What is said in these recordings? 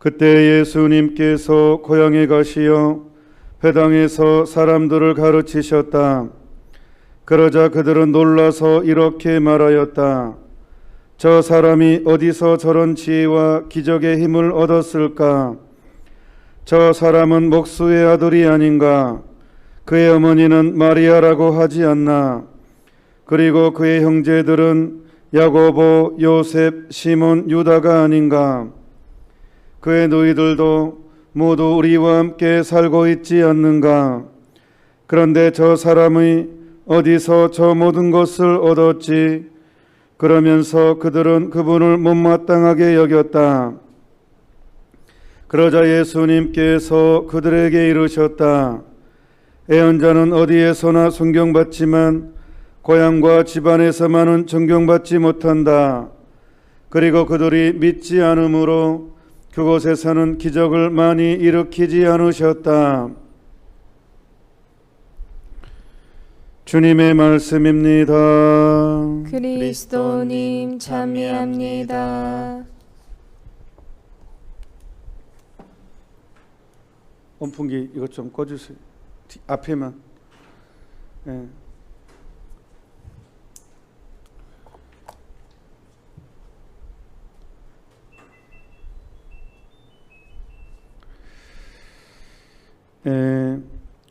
그때 예수님께서 고향에 가시어 회당에서 사람들을 가르치셨다. 그러자 그들은 놀라서 이렇게 말하였다. 저 사람이 어디서 저런 지혜와 기적의 힘을 얻었을까? 저 사람은 목수의 아들이 아닌가? 그의 어머니는 마리아라고 하지 않나? 그리고 그의 형제들은 야고보, 요셉, 시몬, 유다가 아닌가? 그의 너희들도 모두 우리와 함께 살고 있지 않는가? 그런데 저 사람이 어디서 저 모든 것을 얻었지? 그러면서 그들은 그분을 못마땅하게 여겼다. 그러자 예수님께서 그들에게 이르셨다. 애언자는 어디에서나 존경받지만 고향과 집안에서만은 존경받지 못한다. 그리고 그들이 믿지 않으므로 그곳에서는 기적을 많이 일으키지 않으셨다. 주님의 말씀입니다. 그리스도님 참여합니다. 온풍기 이것 좀 꺼주세요. 앞에만. 네.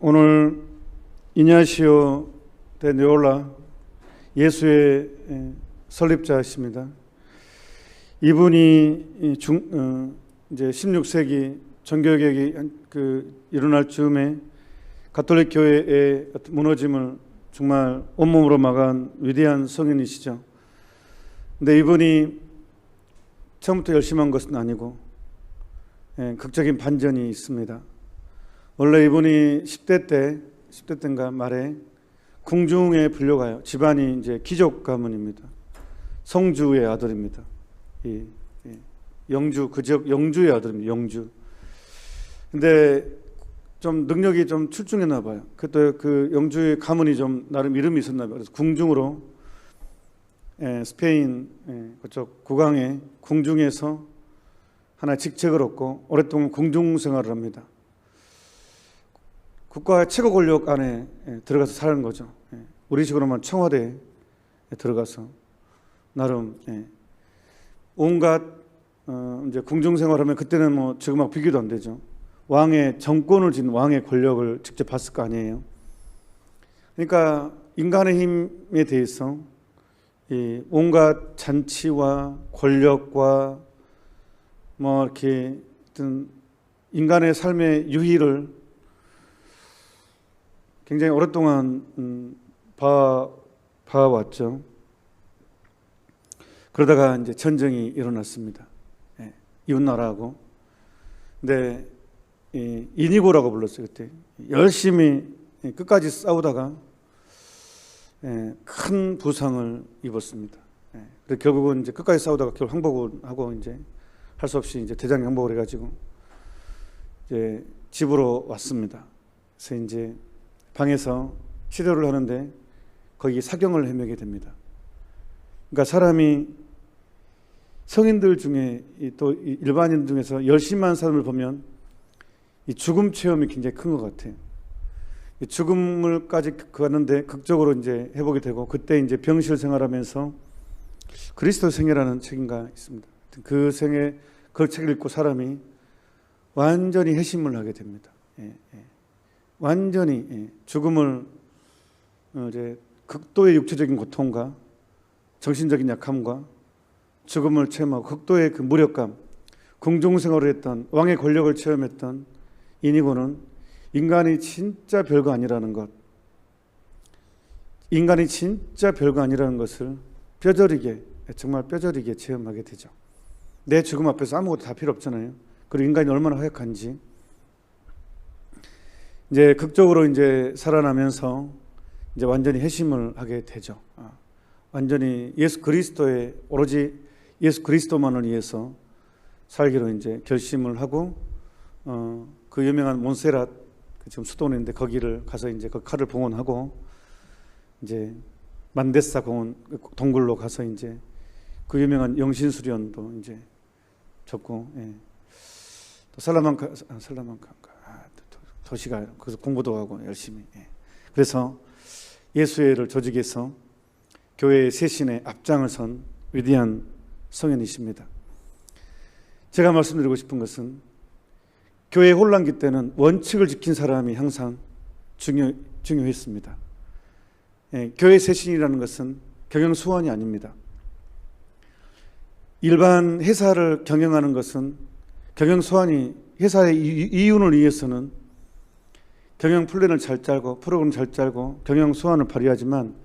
오늘 이냐시오 데 로올라 예수의 설립자이십니다. 이분이 이제 16세기 종교개혁이 일어날 즈음에 가톨릭 교회의 무너짐을 정말 온몸으로 막은 위대한 성인이시죠. 근데 이분이 처음부터 열심히 한 것은 아니고 극적인 반전이 있습니다. 원래 이분이 10대 때인가 말에 궁중에 불려가요. 집안이 이제 귀족 가문입니다. 성주의 아들입니다. 영주, 그 지역 영주의 아들입니다. 영주. 근데 좀 능력이 좀 출중했나 봐요. 그때 그 영주의 가문이 좀 나름 이름이 있었나 봐요. 그래서 궁중으로 스페인 그쪽 국왕의 궁중에서 하나 직책을 얻고 오랫동안 궁중 생활을 합니다. 국가 최고 권력 안에 들어가서 사는 거죠. 우리식으로만 청와대에 들어가서 나름 온갖 이제 궁중 생활하면 그때는 뭐 지금하고 비교도 안 되죠. 왕의 정권을 쥔 왕의 권력을 직접 봤을 거 아니에요. 그러니까 인간의 힘에 대해서 이 온갖 잔치와 권력과 뭐 이렇게 어떤 인간의 삶의 유희를 굉장히 오랫동안 봐왔죠. 그러다가 이제 전쟁이 일어났습니다. 이웃나라하고. 근데 이니고라고 불렀어요. 그때 열심히 끝까지 싸우다가 큰 부상을 입었습니다. 그래서 결국은 이제 끝까지 싸우다가 결국 항복을 하고 이제 할 수 없이 이제 대장 항복을 해가지고 이제 집으로 왔습니다. 그래서 이제 방에서 치료를 하는데 거기 사경을 헤매게 됩니다. 그러니까 사람이 성인들 중에 또 일반인 중에서 열심히 한 사람을 보면 이 죽음 체험이 굉장히 큰 것 같아요. 이 죽음을까지 가는데 극적으로 이제 해보게 되고 그때 이제 병실 생활하면서 그리스도 생애라는 책인가 있습니다. 그 생애 그 책을 읽고 사람이 완전히 회심을 하게 됩니다. 완전히 죽음을 이제 극도의 육체적인 고통과 정신적인 약함과 죽음을 체험하고 극도의 그 무력감, 궁중생활을 했던 왕의 권력을 체험했던 이니고는 인간이 진짜 별거 아니라는 것, 인간이 진짜 별거 아니라는 것을 뼈저리게, 정말 뼈저리게 체험하게 되죠. 내 죽음 앞에서 아무것도 다 필요 없잖아요. 그리고 인간이 얼마나 허약한지. 이제 극적으로 이제 살아나면서 이제 완전히 회심을 하게 되죠. 완전히 예수 그리스도의 오로지 예수 그리스도만을 위해서 살기로 이제 결심을 하고 그 유명한 몬세랏 지금 수도원인데 거기를 가서 이제 그 칼을 봉헌하고 이제 만데사 공원 동굴로 가서 이제 그 유명한 영신수련도 이제 접고 또 살라만카인가 도시가 거기서 공부도 하고 열심히. 그래서 예수회를 조직해서 교회의 세신에 앞장을 선 위대한 성인이십니다. 제가 말씀드리고 싶은 것은 교회 혼란기 때는 원칙을 지킨 사람이 항상 중요했습니다. 교회 세신이라는 것은 경영수완이 아닙니다. 일반 회사를 경영하는 것은 경영수완이 회사의 이윤을 위해서는 경영 플랜을 잘 짜고 프로그램을 잘 짜고 경영수완을 발휘하지만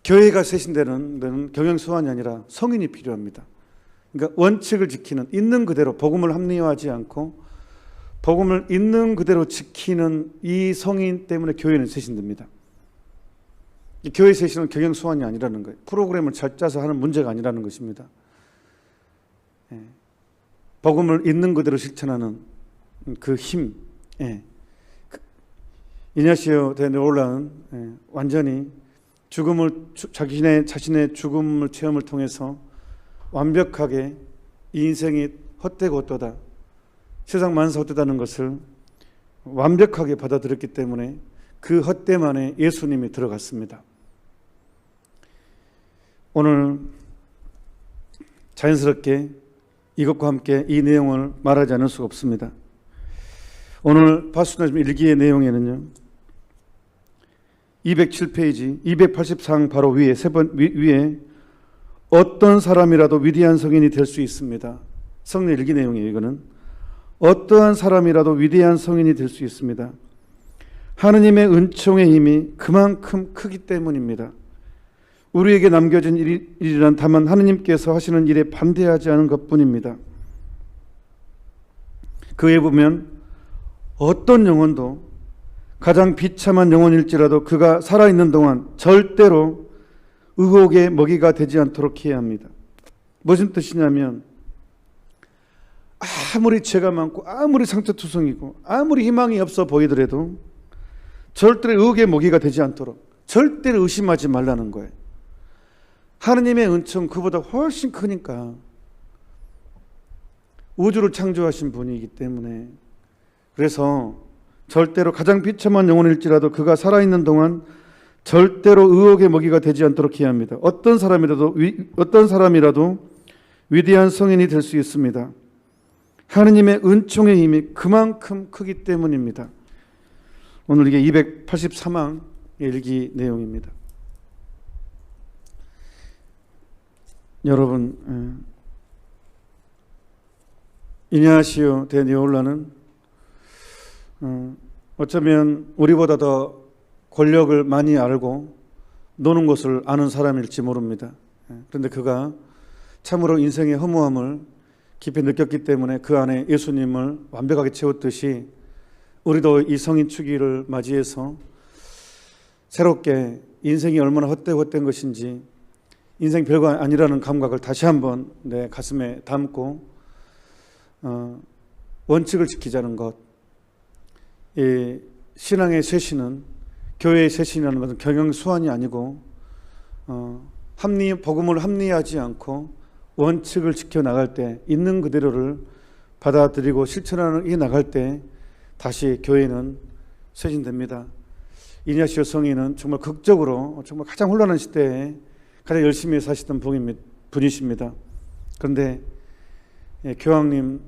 교회가 세신되는 데는 경영수완이 아니라 성인이 필요합니다. 그러니까 원칙을 지키는, 있는 그대로 복음을 합리화하지 않고 복음을 있는 그대로 지키는 이 성인 때문에 교회는 세신됩니다. 교회 세신은 경영수완이 아니라는 거예요. 프로그램을 잘 짜서 하는 문제가 아니라는 것입니다. 복음을 있는 그대로 실천하는 그 힘. 이냐시오 데 로라는 완전히 자신의 죽음을 체험을 통해서 완벽하게 이 인생이 헛되고 헛되다, 세상 만사 헛되다는 것을 완벽하게 받아들였기 때문에 그 헛됨 안에 예수님이 들어갔습니다. 오늘 자연스럽게 이것과 함께 이 내용을 말하지 않을 수가 없습니다. 오늘 파수나즘 일기의 내용에는요, 207페이지 284강 바로 위에 위에 어떤 사람이라도 위대한 성인이 될 수 있습니다. 성령 일기 내용이에요. 이거는 어떠한 사람이라도 위대한 성인이 될 수 있습니다. 하느님의 은총의 힘이 그만큼 크기 때문입니다. 우리에게 남겨진 일이란 다만 하느님께서 하시는 일에 반대하지 않은 것뿐입니다. 그에 보면 어떤 영혼도 가장 비참한 영혼일지라도 그가 살아있는 동안 절대로 의혹의 먹이가 되지 않도록 해야 합니다. 무슨 뜻이냐면 아무리 죄가 많고 아무리 상처투성이고 아무리 희망이 없어 보이더라도 절대로 의혹의 먹이가 되지 않도록 절대로 의심하지 말라는 거예요. 하느님의 은총 그보다 훨씬 크니까, 우주를 창조하신 분이기 때문에. 그래서 절대로 가장 비참한 영혼일지라도 그가 살아있는 동안 절대로 의혹의 먹이가 되지 않도록 해야 합니다. 어떤 사람이라도 위대한 성인이 될 수 있습니다. 하느님의 은총의 힘이 그만큼 크기 때문입니다. 오늘 이게 283항 일기 내용입니다. 여러분, 이냐시오 데 니올라는 어쩌면 우리보다 더 권력을 많이 알고 노는 것을 아는 사람일지 모릅니다. 그런데 그가 참으로 인생의 허무함을 깊이 느꼈기 때문에 그 안에 예수님을 완벽하게 채웠듯이 우리도 이 성인 축일을 맞이해서 새롭게 인생이 얼마나 헛된 것인지, 인생 별거 아니라는 감각을 다시 한번 내 가슴에 담고 원칙을 지키자는 것. 이 신앙의 쇄신은, 교회의 쇄신이라는 것은 경영수완이 아니고 복음을 합리화하지 않고 원칙을 지켜나갈 때, 있는 그대로를 받아들이고 실천하는 나갈 때 다시 교회는 쇄신됩니다. 이냐시오 성인은 정말 극적으로, 정말 가장 혼란한 시대에 가장 열심히 사시던 분이십니다. 그런데 교황님,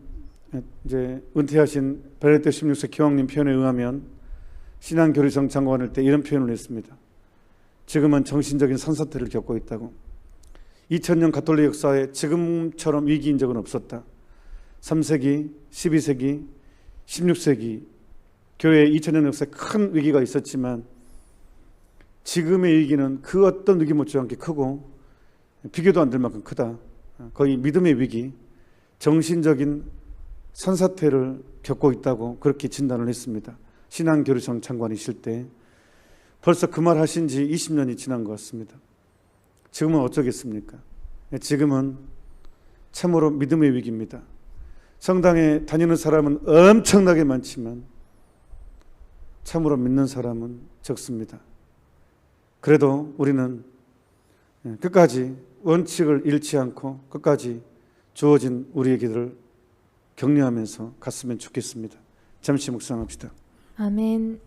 이제 은퇴하신 베네딕토 16세 교황님 표현에 의하면 신앙교류성 장관할 때 이런 표현을 했습니다. 지금은 정신적인 산사태를 겪고 있다고. 2000년 가톨릭 역사에 지금처럼 위기인 적은 없었다. 3세기, 12세기, 16세기 교회의 2000년 역사에 큰 위기가 있었지만 지금의 위기는 그 어떤 위기 못지않게 크고 비교도 안 될 만큼 크다. 거의 믿음의 위기, 정신적인 산사태를 겪고 있다고 그렇게 진단을 했습니다. 신앙교류성 장관이실 때. 벌써 그 말 하신 지 20년이 지난 것 같습니다. 지금은 어쩌겠습니까? 지금은 참으로 믿음의 위기입니다. 성당에 다니는 사람은 엄청나게 많지만 참으로 믿는 사람은 적습니다. 그래도 우리는 끝까지 원칙을 잃지 않고 끝까지 주어진 우리의 길을 격려하면서 갔으면 좋겠습니다. 잠시 묵상합시다. 아멘.